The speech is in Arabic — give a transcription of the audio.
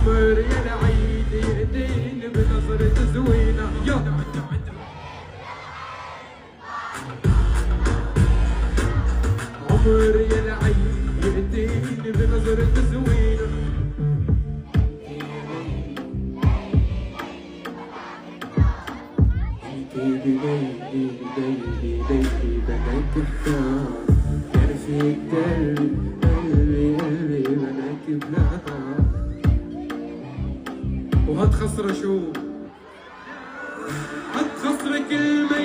عمر يا العيد يهديني بنظرة زوينة يا عمر يا العيد يهديني بنظرة زوينة بناك الثار يرفيك قلبي بناك بنهار وهتخسر شو هتخسر كلمة